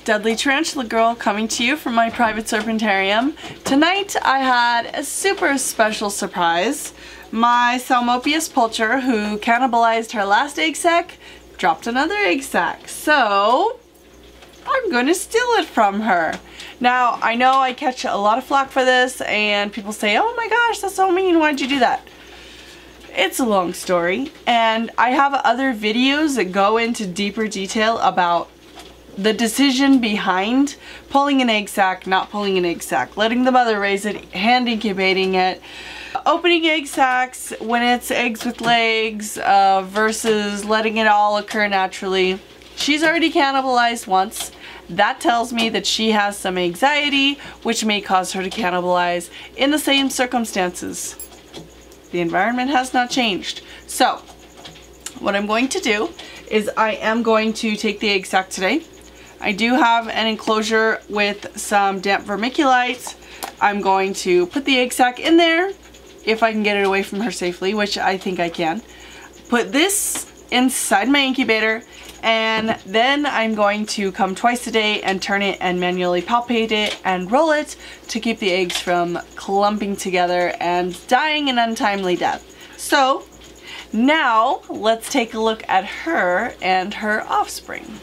Deadly Tarantula Girl coming to you from my private serpentarium. Tonight I had a super special surprise. My Psalmopoeus pulcher, who cannibalized her last egg sac, dropped another egg sac. So I'm going to steal it from her. Now I know I catch a lot of flack for this and people say, oh my gosh, that's so mean, why'd you do that? It's a long story, and I have other videos that go into deeper detail about the decision behind pulling an egg sac, not pulling an egg sac, letting the mother raise it, hand incubating it, opening egg sacs when it's eggs with legs versus letting it all occur naturally. She's already cannibalized once. That tells me that she has some anxiety, which may cause her to cannibalize in the same circumstances. The environment has not changed. So what I'm going to do is I am going to take the egg sac today. I do have an enclosure with some damp vermiculite. I'm going to put the egg sac in there if I can get it away from her safely, which I think I can. Put this inside my incubator, and then I'm going to come twice a day and turn it and manually palpate it and roll it to keep the eggs from clumping together and dying an untimely death. So now let's take a look at her and her offspring.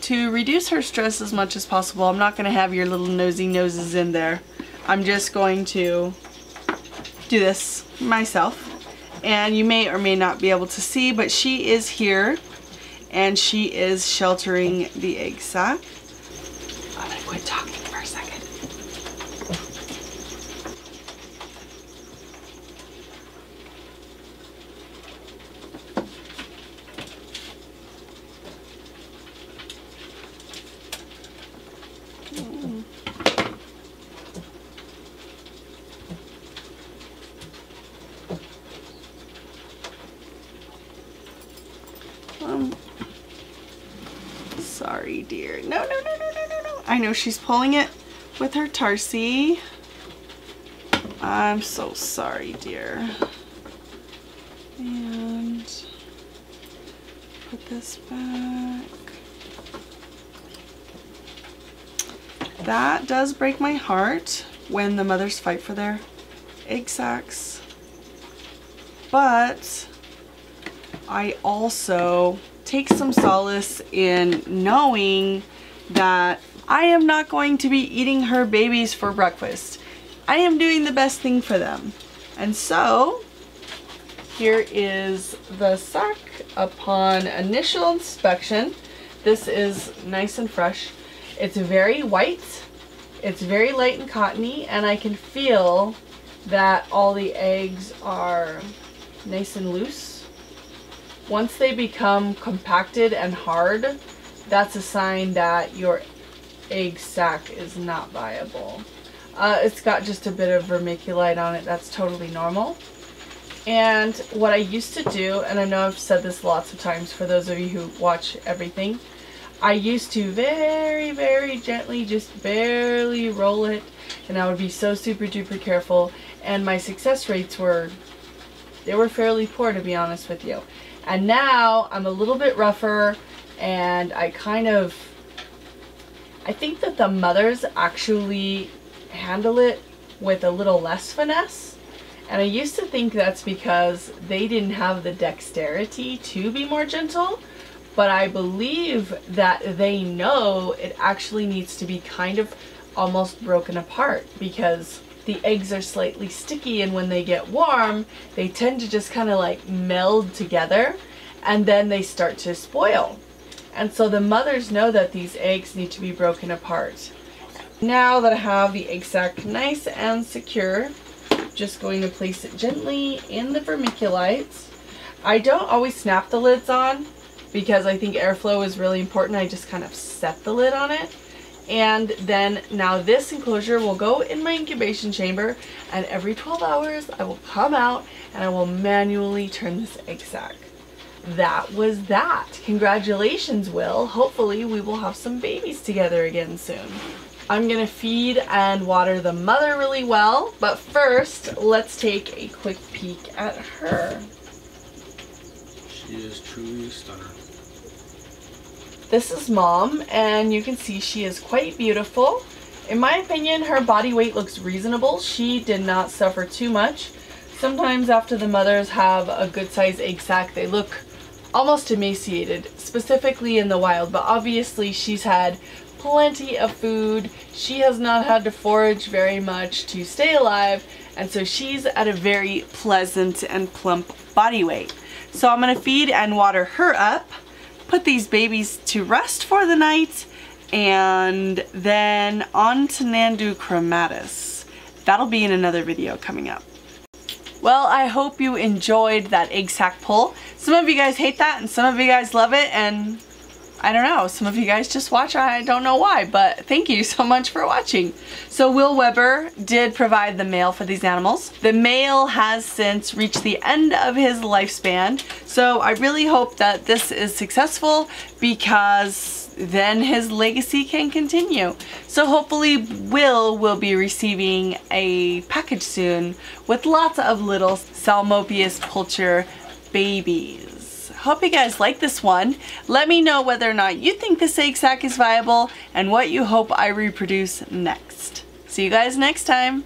To reduce her stress as much as possible, I'm not going to have your little nosy noses in there. I'm just going to do this myself. And you may or may not be able to see, but she is here and she is sheltering the egg sac. I'm going to quit talking for a second. Sorry, dear. No. I know she's pulling it with her tarsi. I'm so sorry, dear. And put this back. That does break my heart when the mothers fight for their egg sacs. But I also take some solace in knowing that I am not going to be eating her babies for breakfast. I am doing the best thing for them. And so here is the sac upon initial inspection. This is nice and fresh. It's very white, it's very light and cottony, and I can feel that all the eggs are nice and loose. Once they become compacted and hard, that's a sign that your egg sac is not viable. It's got just a bit of vermiculite on it. That's totally normal. And what I used to do, and I know I've said this lots of times for those of you who watch everything, I used to very, very gently, just barely roll it, and I would be so super duper careful, and my success rates were fairly poor, to be honest with you. And now I'm a little bit rougher, and I think that the mothers actually handle it with a little less finesse. And I used to think that's because they didn't have the dexterity to be more gentle, but I believe that they know it actually needs to be kind of almost broken apart, because the eggs are slightly sticky, and when they get warm, they tend to just kind of like meld together, and then they start to spoil. And so the mothers know that these eggs need to be broken apart. Now that I have the egg sac nice and secure, just going to place it gently in the vermiculite. I don't always snap the lids on because I think airflow is really important. I just kind of set the lid on it. And then now this enclosure will go in my incubation chamber, and every 12 hours I will come out and I will manually turn this egg sac. That was that. Congratulations, Will. Hopefully we will have some babies together again soon. I'm gonna feed and water the mother really well, but first let's take a quick peek at her. She is truly stunning. This is Mom, and you can see she is quite beautiful. In my opinion, her body weight looks reasonable. She did not suffer too much. Sometimes after the mothers have a good sized egg sac, they look almost emaciated, specifically in the wild, but obviously she's had plenty of food. She has not had to forage very much to stay alive, and so she's at a very pleasant and plump body weight. So I'm gonna feed and water her up, put these babies to rest for the night, and then on to Nandu chromatus. That'll be in another video coming up. Well, I hope you enjoyed that egg sac pull. Some of you guys hate that and some of you guys love it, and I don't know, some of you guys just watch, I don't know why, but thank you so much for watching. So Will Weber did provide the male for these animals. The male has since reached the end of his lifespan, so I really hope that this is successful because then his legacy can continue. So hopefully Will be receiving a package soon with lots of little Psalmopoeus pulcher babies. Hope you guys like this one. Let me know whether or not you think this egg sac is viable and what you hope I reproduce next. See you guys next time.